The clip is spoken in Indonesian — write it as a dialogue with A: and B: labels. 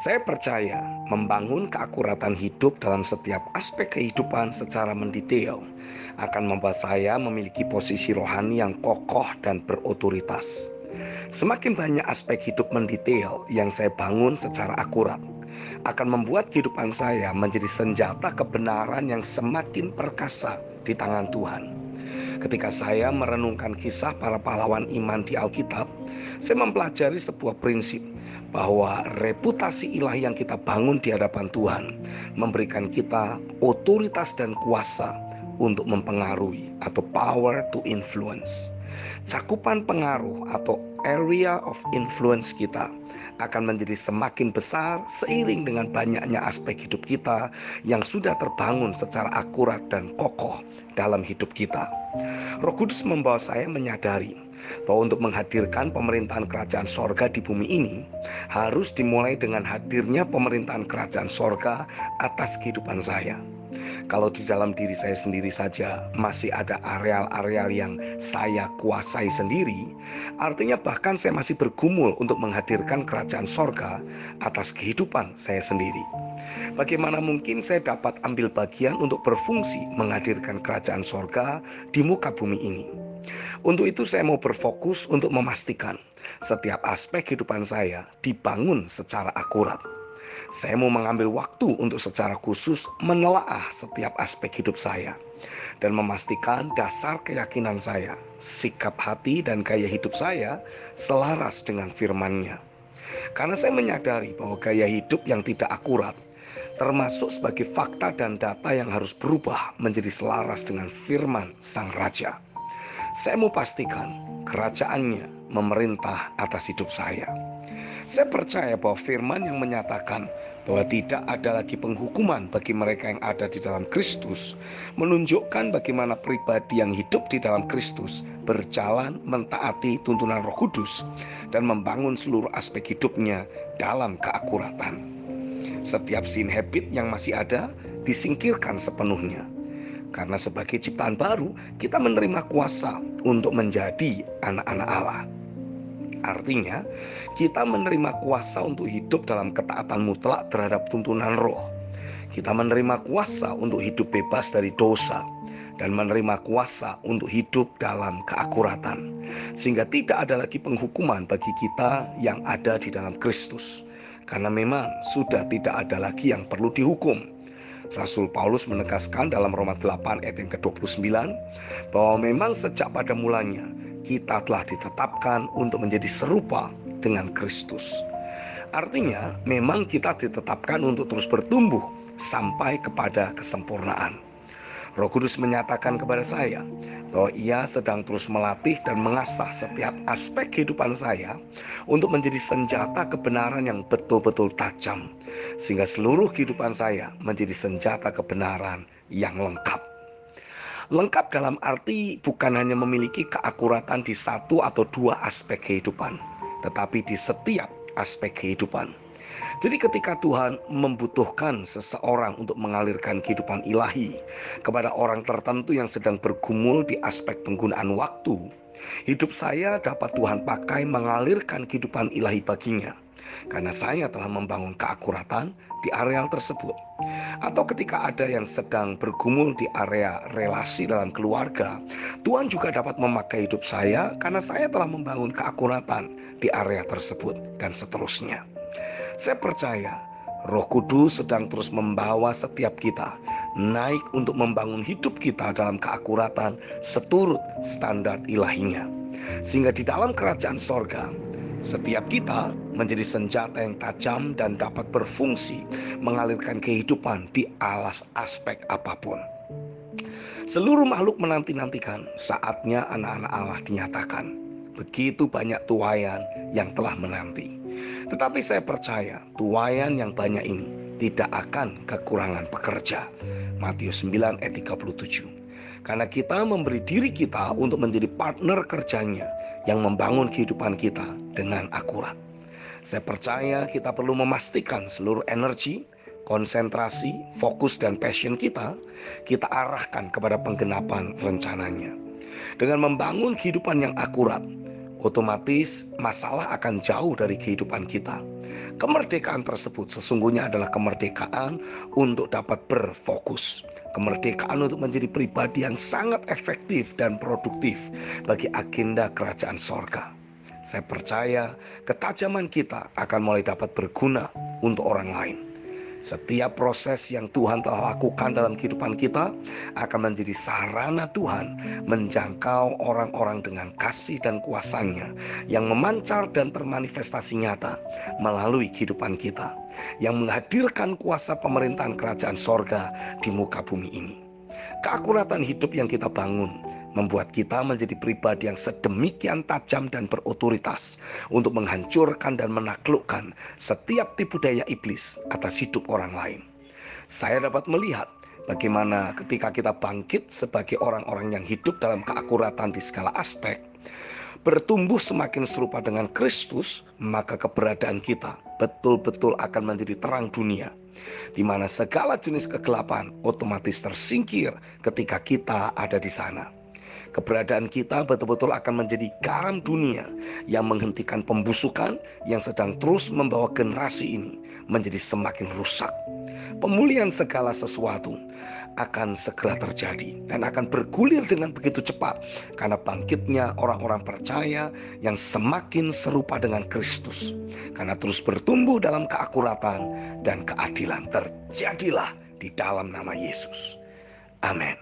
A: Saya percaya membangun keakuratan hidup dalam setiap aspek kehidupan secara mendetail akan membuat saya memiliki posisi rohani yang kokoh dan berotoritas. Semakin banyak aspek hidup mendetail yang saya bangun secara akurat, akan membuat kehidupan saya menjadi senjata kebenaran yang semakin perkasa di tangan Tuhan. Ketika saya merenungkan kisah para pahlawan iman di Alkitab, saya mempelajari sebuah prinsip bahwa reputasi ilahi yang kita bangun di hadapan Tuhan memberikan kita otoritas dan kuasa untuk mempengaruhi atau power to influence. Cakupan pengaruh atau area of influence kita akan menjadi semakin besar seiring dengan banyaknya aspek hidup kita yang sudah terbangun secara akurat dan kokoh dalam hidup kita. Roh Kudus membawa saya menyadari bahwa untuk menghadirkan pemerintahan kerajaan sorga di bumi ini harus dimulai dengan hadirnya pemerintahan kerajaan sorga atas kehidupan saya. Kalau di dalam diri saya sendiri saja masih ada areal-areal yang saya kuasai sendiri, artinya bahkan saya masih bergumul untuk menghadirkan kerajaan sorga atas kehidupan saya sendiri. Bagaimana mungkin saya dapat ambil bagian untuk berfungsi menghadirkan kerajaan sorga di muka bumi ini? Untuk itu saya mau berfokus untuk memastikan setiap aspek kehidupan saya dibangun secara akurat. Saya mau mengambil waktu untuk secara khusus menelaah setiap aspek hidup saya dan memastikan dasar keyakinan saya, sikap hati dan gaya hidup saya selaras dengan firman-Nya. Karena saya menyadari bahwa gaya hidup yang tidak akurat termasuk sebagai fakta dan data yang harus berubah menjadi selaras dengan firman Sang Raja. Saya mau pastikan kerajaannya memerintah atas hidup saya. Saya percaya bahwa firman yang menyatakan bahwa tidak ada lagi penghukuman bagi mereka yang ada di dalam Kristus menunjukkan bagaimana pribadi yang hidup di dalam Kristus berjalan mentaati tuntunan Roh Kudus dan membangun seluruh aspek hidupnya dalam keakuratan. Setiap sin habit yang masih ada disingkirkan sepenuhnya. Karena sebagai ciptaan baru, kita menerima kuasa untuk menjadi anak-anak Allah. Artinya, kita menerima kuasa untuk hidup dalam ketaatan mutlak terhadap tuntunan Roh. Kita menerima kuasa untuk hidup bebas dari dosa dan menerima kuasa untuk hidup dalam keakuratan. Sehingga tidak ada lagi penghukuman bagi kita yang ada di dalam Kristus. Karena memang sudah tidak ada lagi yang perlu dihukum. Rasul Paulus menegaskan dalam Roma 8 ayat yang ke-29 bahwa memang sejak pada mulanya kita telah ditetapkan untuk menjadi serupa dengan Kristus. Artinya memang kita ditetapkan untuk terus bertumbuh sampai kepada kesempurnaan. Roh Kudus menyatakan kepada saya bahwa Ia sedang terus melatih dan mengasah setiap aspek kehidupan saya untuk menjadi senjata kebenaran yang betul-betul tajam, sehingga seluruh kehidupan saya menjadi senjata kebenaran yang lengkap. Lengkap dalam arti bukan hanya memiliki keakuratan di satu atau dua aspek kehidupan, tetapi di setiap aspek kehidupan. Jadi ketika Tuhan membutuhkan seseorang untuk mengalirkan kehidupan ilahi kepada orang tertentu yang sedang bergumul di aspek penggunaan waktu, hidup saya dapat Tuhan pakai mengalirkan kehidupan ilahi baginya, karena saya telah membangun keakuratan di areal tersebut. Atau ketika ada yang sedang bergumul di area relasi dalam keluarga, Tuhan juga dapat memakai hidup saya karena saya telah membangun keakuratan di area tersebut, dan seterusnya. Saya percaya Roh Kudus sedang terus membawa setiap kita naik untuk membangun hidup kita dalam keakuratan seturut standar ilahinya. Sehingga di dalam kerajaan sorga, setiap kita menjadi senjata yang tajam dan dapat berfungsi mengalirkan kehidupan di alas aspek apapun. Seluruh makhluk menanti-nantikan saatnya anak-anak Allah dinyatakan. Begitu banyak tuaian yang telah menanti. Tetapi saya percaya tuaian yang banyak ini tidak akan kekurangan pekerja. Matius 9 ayat 37. Karena kita memberi diri kita untuk menjadi partner kerjanya yang membangun kehidupan kita dengan akurat. Saya percaya kita perlu memastikan seluruh energi, konsentrasi, fokus dan passion kita arahkan kepada penggenapan rencananya. Dengan membangun kehidupan yang akurat, otomatis masalah akan jauh dari kehidupan kita. Kemerdekaan tersebut sesungguhnya adalah kemerdekaan untuk dapat berfokus. Kemerdekaan untuk menjadi pribadi yang sangat efektif dan produktif bagi agenda kerajaan sorga. Saya percaya ketajaman kita akan mulai dapat berguna untuk orang lain. Setiap proses yang Tuhan telah lakukan dalam kehidupan kita akan menjadi sarana Tuhan menjangkau orang-orang dengan kasih dan kuasa-Nya yang memancar dan termanifestasi nyata melalui kehidupan kita, yang menghadirkan kuasa pemerintahan kerajaan sorga di muka bumi ini. Keakuratan hidup yang kita bangun membuat kita menjadi pribadi yang sedemikian tajam dan berotoritas untuk menghancurkan dan menaklukkan setiap tipu daya iblis atas hidup orang lain. Saya dapat melihat bagaimana ketika kita bangkit sebagai orang-orang yang hidup dalam keakuratan di segala aspek, bertumbuh semakin serupa dengan Kristus, maka keberadaan kita betul-betul akan menjadi terang dunia, di mana segala jenis kegelapan otomatis tersingkir ketika kita ada di sana. Keberadaan kita betul-betul akan menjadi garam dunia yang menghentikan pembusukan yang sedang terus membawa generasi ini menjadi semakin rusak. Pemulihan segala sesuatu akan segera terjadi dan akan bergulir dengan begitu cepat karena bangkitnya orang-orang percaya yang semakin serupa dengan Kristus. Karena terus bertumbuh dalam keakuratan dan keadilan terjadilah di dalam nama Yesus. Amin.